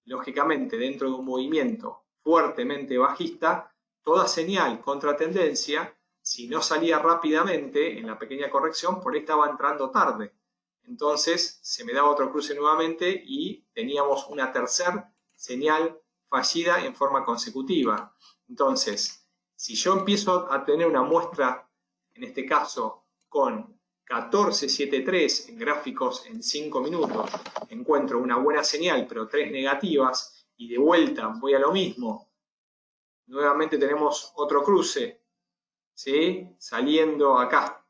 lógicamente dentro de un movimiento fuertemente bajista, toda señal contra tendencia, si no salía rápidamente en la pequeña corrección, por ahí estaba entrando tarde. Entonces se me daba otro cruce nuevamente y teníamos una tercera señal fallida en forma consecutiva. Entonces, si yo empiezo a tener una muestra en este caso con 14.73 en gráficos en 5 minutos, encuentro una buena señal, pero 3 negativas, y de vuelta voy a lo mismo. Nuevamente tenemos otro cruce, ¿sí? Saliendo acá.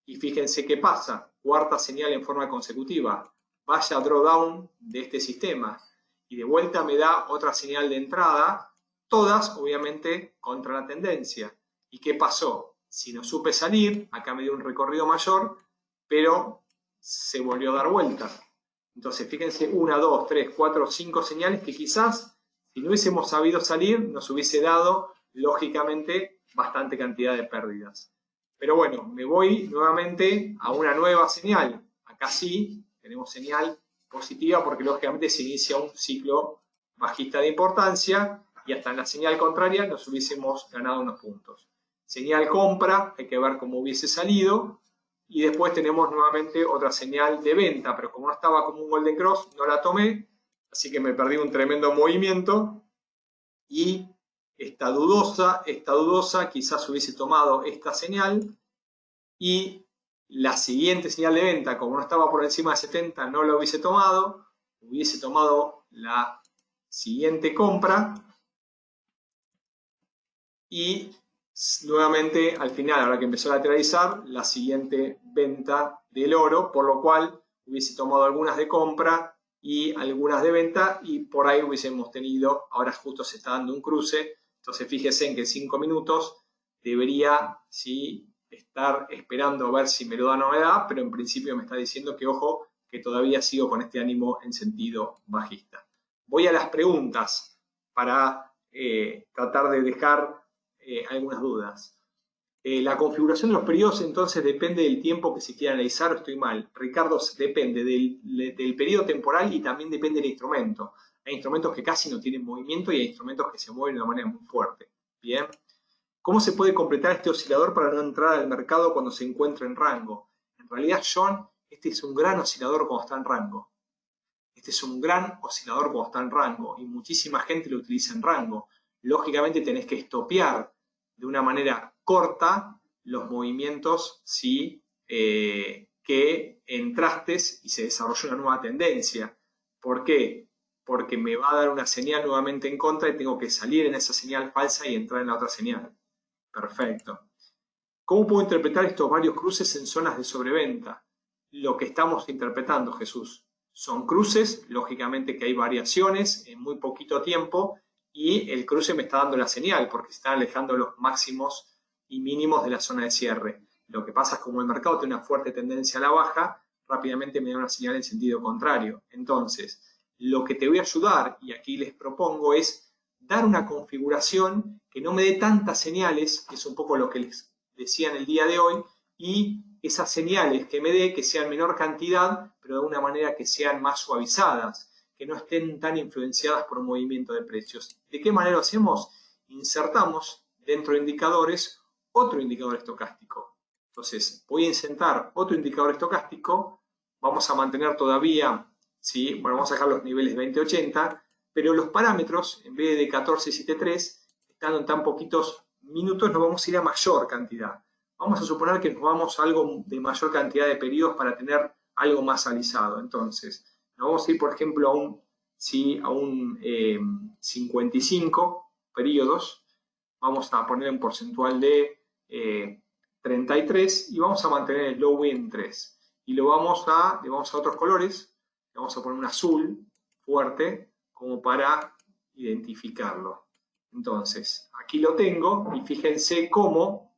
Y fíjense qué pasa. Cuarta señal en forma consecutiva. Vaya drawdown de este sistema. Y de vuelta me da otra señal de entrada, todas obviamente contra la tendencia. ¿Y qué pasó? Si no supe salir, acá me dio un recorrido mayor, pero se volvió a dar vuelta. Entonces fíjense, 1, 2, 3, 4, 5 señales que quizás si no hubiésemos sabido salir nos hubiese dado lógicamente bastante cantidad de pérdidas. Pero bueno, me voy nuevamente a una nueva señal. Acá sí tenemos señal positiva porque lógicamente se inicia un ciclo bajista de importancia y hasta en la señal contraria nos hubiésemos ganado unos puntos. Señal compra, hay que ver cómo hubiese salido. Y después tenemos nuevamente otra señal de venta, pero como no estaba como un Golden Cross, no la tomé, así que me perdí un tremendo movimiento. Y esta dudosa, quizás hubiese tomado esta señal. Y la siguiente señal de venta, como no estaba por encima de 70, no la hubiese tomado la siguiente compra. Y nuevamente al final, ahora que empezó a lateralizar, la siguiente venta del oro, por lo cual hubiese tomado algunas de compra y algunas de venta y por ahí hubiésemos tenido, ahora justo se está dando un cruce, entonces fíjense en que 5 minutos debería estar esperando a ver si me lo da o no me da, pero en principio me está diciendo que ojo, que todavía sigo con este ánimo en sentido bajista. Voy a las preguntas para tratar de dejar algunas dudas. La configuración de los periodos entonces depende del tiempo que se quiera analizar o estoy mal. Ricardo, depende del periodo temporal y también depende del instrumento. Hay instrumentos que casi no tienen movimiento y hay instrumentos que se mueven de una manera muy fuerte. Bien. ¿Cómo se puede completar este oscilador para no entrar al mercado cuando se encuentra en rango? En realidad, John, este es un gran oscilador cuando está en rango. Este es un gran oscilador cuando está en rango y muchísima gente lo utiliza en rango. Lógicamente tenés que estopear de una manera corta los movimientos que entraste y se desarrolló una nueva tendencia. ¿Por qué? Porque me va a dar una señal nuevamente en contra y tengo que salir en esa señal falsa y entrar en la otra señal. Perfecto. ¿Cómo puedo interpretar estos varios cruces en zonas de sobreventa? Lo que estamos interpretando, Jesús, son cruces, lógicamente que hay variaciones en muy poquito tiempo, y el cruce me está dando la señal porque se están alejando los máximos y mínimos de la zona de cierre. Lo que pasa es que como el mercado tiene una fuerte tendencia a la baja, rápidamente me da una señal en sentido contrario. Entonces, lo que te voy a ayudar, y aquí les propongo, es dar una configuración que no me dé tantas señales, que es un poco lo que les decía en el día de hoy, y esas señales que me dé que sean menor cantidad, pero de una manera que sean más suavizadas, que no estén tan influenciadas por un movimiento de precios. ¿De qué manera lo hacemos? Insertamos dentro de indicadores otro indicador estocástico. Entonces, voy a insertar otro indicador estocástico, vamos a mantener todavía, ¿sí? Bueno, vamos a dejar los niveles 20-80, pero los parámetros, en vez de 14.73, estando en tan poquitos minutos, nos vamos a ir a mayor cantidad. Vamos a suponer que nos vamos a algo de mayor cantidad de periodos para tener algo más alisado. Entonces, nos vamos a ir, por ejemplo, a un 55 periodos. Vamos a poner un porcentual de 33 y vamos a mantener el low en 3. Y le vamos a otros colores. Le vamos a poner un azul fuerte como para identificarlo. Entonces, aquí lo tengo y fíjense cómo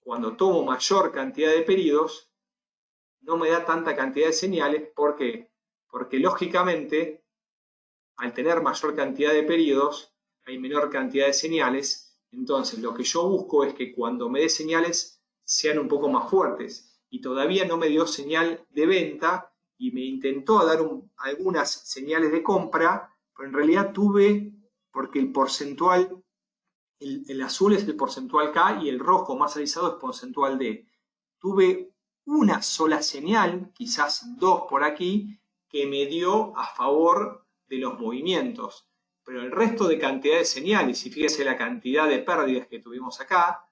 cuando tomo mayor cantidad de periodos no me da tanta cantidad de señales. ¿Por qué? Porque lógicamente al tener mayor cantidad de periodos hay menor cantidad de señales. Entonces lo que yo busco es que cuando me dé señales sean un poco más fuertes y todavía no me dio señal de venta y me intentó dar algunas señales de compra, pero en realidad tuve, porque el porcentual, el azul es el porcentual K y el rojo más alisado es porcentual D. Tuve una sola señal, quizás dos por aquí, que me dio a favor de los movimientos. Pero el resto de cantidad de señales, y fíjese la cantidad de pérdidas que tuvimos acá,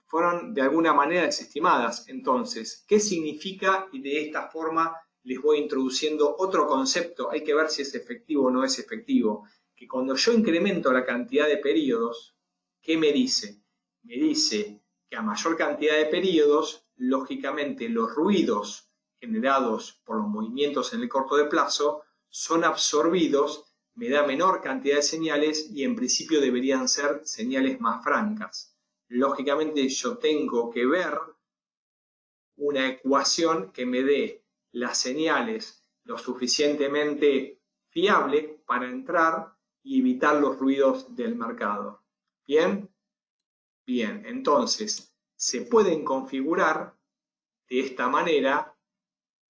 fueron de alguna manera desestimadas. Entonces, ¿qué significa? Y de esta forma les voy introduciendo otro concepto. Hay que ver si es efectivo o no es efectivo. Que cuando yo incremento la cantidad de periodos, ¿qué me dice? Me dice que a mayor cantidad de periodos, lógicamente los ruidos generados por los movimientos en el corto de plazo son absorbidos, me da menor cantidad de señales y en principio deberían ser señales más francas. Lógicamente yo tengo que ver una ecuación que me dé las señales lo suficientemente fiable para entrar y evitar los ruidos del mercado. ¿Bien? Bien, entonces se pueden configurar de esta manera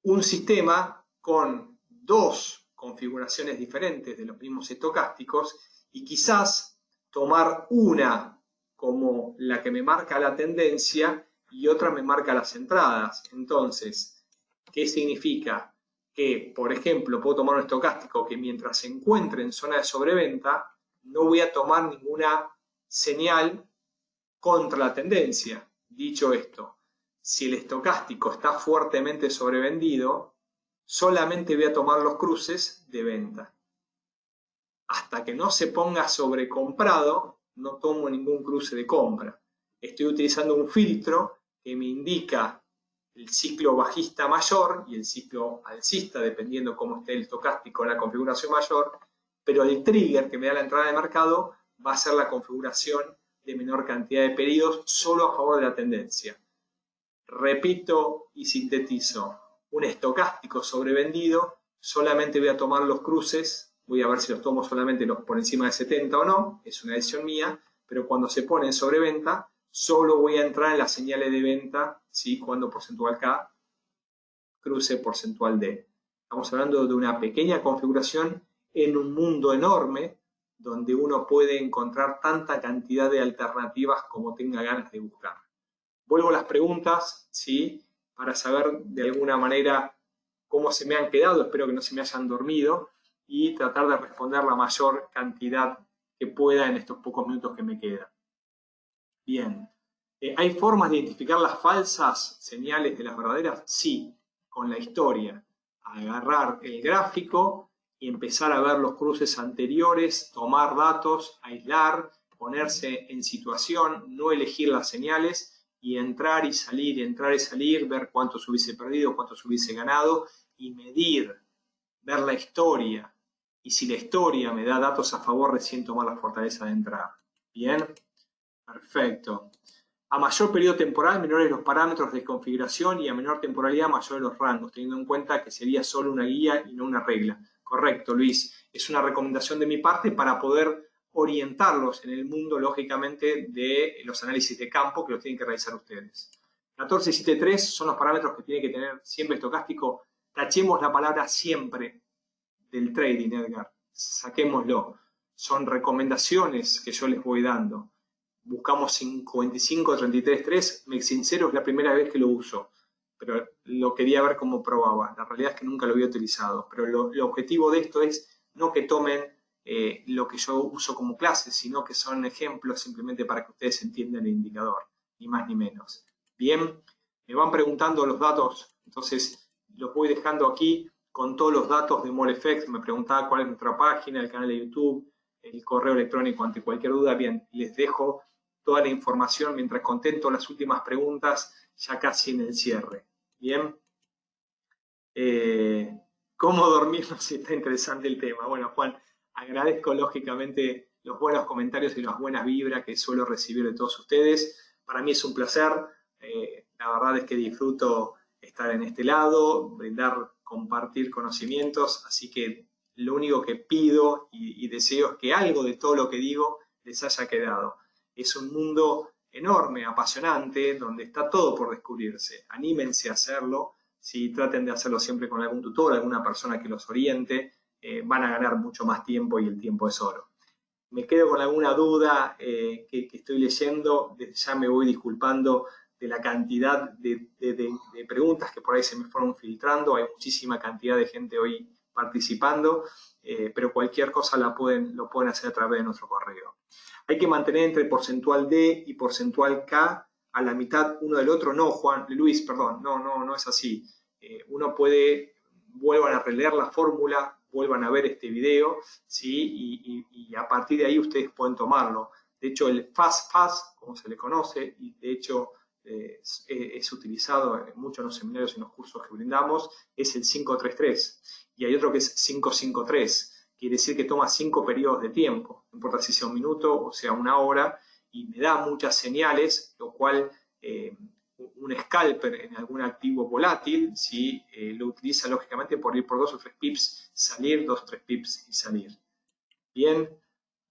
un sistema con dos configuraciones diferentes de los mismos estocásticos y quizás tomar una como la que me marca la tendencia y otra me marca las entradas. Entonces, ¿qué significa? Que, por ejemplo, puedo tomar un estocástico que mientras se encuentre en zona de sobreventa, no voy a tomar ninguna señal contra la tendencia. Dicho esto, si el estocástico está fuertemente sobrevendido, solamente voy a tomar los cruces de venta. Hasta que no se ponga sobrecomprado, no tomo ningún cruce de compra. Estoy utilizando un filtro que me indica el ciclo bajista mayor y el ciclo alcista, dependiendo cómo esté el estocástico en la configuración mayor, pero el trigger que me da la entrada de mercado va a ser la configuración de menor cantidad de pedidos solo a favor de la tendencia. Repito y sintetizo, un estocástico sobrevendido, solamente voy a tomar los cruces, voy a ver si los tomo solamente los por encima de 70 o no, es una decisión mía, pero cuando se pone en sobreventa, solo voy a entrar en las señales de venta, ¿sí? Cuando porcentual K, cruce porcentual D. Estamos hablando de una pequeña configuración en un mundo enorme, donde uno puede encontrar tanta cantidad de alternativas como tenga ganas de buscar. Vuelvo a las preguntas, ¿sí? Para saber de alguna manera cómo se me han quedado, espero que no se me hayan dormido, y tratar de responder la mayor cantidad que pueda en estos pocos minutos que me quedan. Bien. ¿Hay formas de identificar las falsas señales de las verdaderas? Sí, con la historia. Agarrar el gráfico y empezar a ver los cruces anteriores, tomar datos, aislar, ponerse en situación, no elegir las señales y entrar y salir, ver cuántos hubiese perdido, cuántos hubiese ganado y medir, ver la historia. Y si la historia me da datos a favor, recién tomar la fortaleza de entrar. Bien, perfecto. A mayor periodo temporal, menores los parámetros de configuración y a menor temporalidad, mayores los rangos, teniendo en cuenta que sería solo una guía y no una regla. Correcto, Luis. Es una recomendación de mi parte para poder orientarlos en el mundo, lógicamente, de los análisis de campo que los tienen que realizar ustedes. 14.7.3 son los parámetros que tiene que tener siempre estocástico. Tachemos la palabra siempre del trading, Edgar. Saquémoslo. Son recomendaciones que yo les voy dando. Buscamos 55.33.3, me sincero, es la primera vez que lo uso, pero lo quería ver cómo probaba. La realidad es que nunca lo había utilizado, pero el objetivo de esto es no que tomen lo que yo uso como clase, sino que son ejemplos simplemente para que ustedes entiendan el indicador, ni más ni menos. Bien, me van preguntando los datos, entonces los voy dejando aquí con todos los datos de MoleFX. Me preguntaba cuál es nuestra página, el canal de YouTube, el correo electrónico ante cualquier duda. Bien, les dejo toda la información mientras contesto las últimas preguntas, ya casi en el cierre. Bien. ¿Cómo dormirnos? Si está interesante el tema. Bueno, Juan, agradezco lógicamente los buenos comentarios y las buenas vibras que suelo recibir de todos ustedes. Para mí es un placer. La verdad es que disfruto estar en este lado, brindar, compartir conocimientos. Así que lo único que pido y deseo es que algo de todo lo que digo les haya quedado. Es un mundo enorme, apasionante, donde está todo por descubrirse. Anímense a hacerlo. Si traten de hacerlo siempre con algún tutor, alguna persona que los oriente, van a ganar mucho más tiempo y el tiempo es oro. Me quedo con alguna duda que estoy leyendo, desde ya me voy disculpando de la cantidad de preguntas que por ahí se me fueron filtrando. Hay muchísima cantidad de gente hoy participando, pero cualquier cosa lo pueden hacer a través de nuestro correo. Hay que mantener entre porcentual D y porcentual K a la mitad uno del otro. No, Luis, perdón, no es así. Uno puede, vuelvan a releer la fórmula, vuelvan a ver este video, ¿sí? Y a partir de ahí ustedes pueden tomarlo. De hecho, el fast, como se le conoce, y de hecho es utilizado mucho en los seminarios y en los cursos que brindamos, es el 5-3-3. Y hay otro que es 5-5-3. Quiere decir que toma 5 periodos de tiempo, no importa si sea un minuto o sea una hora, y me da muchas señales, lo cual un scalper en algún activo volátil, si lo utiliza lógicamente por ir por 2 o 3 pips, salir, 2 o 3 pips y salir. Bien,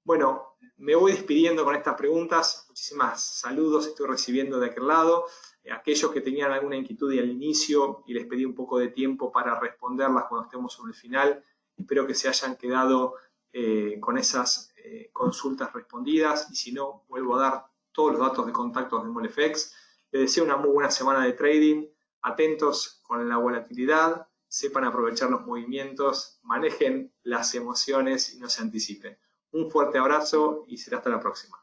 bueno, me voy despidiendo con estas preguntas. Muchísimas saludos estoy recibiendo de aquel lado. Aquellos que tenían alguna inquietud al inicio y les pedí un poco de tiempo para responderlas cuando estemos sobre el final, espero que se hayan quedado con esas consultas respondidas, y si no, vuelvo a dar todos los datos de contacto de MoleFX. Les deseo una muy buena semana de trading, atentos con la volatilidad, sepan aprovechar los movimientos, manejen las emociones y no se anticipen. Un fuerte abrazo y será hasta la próxima.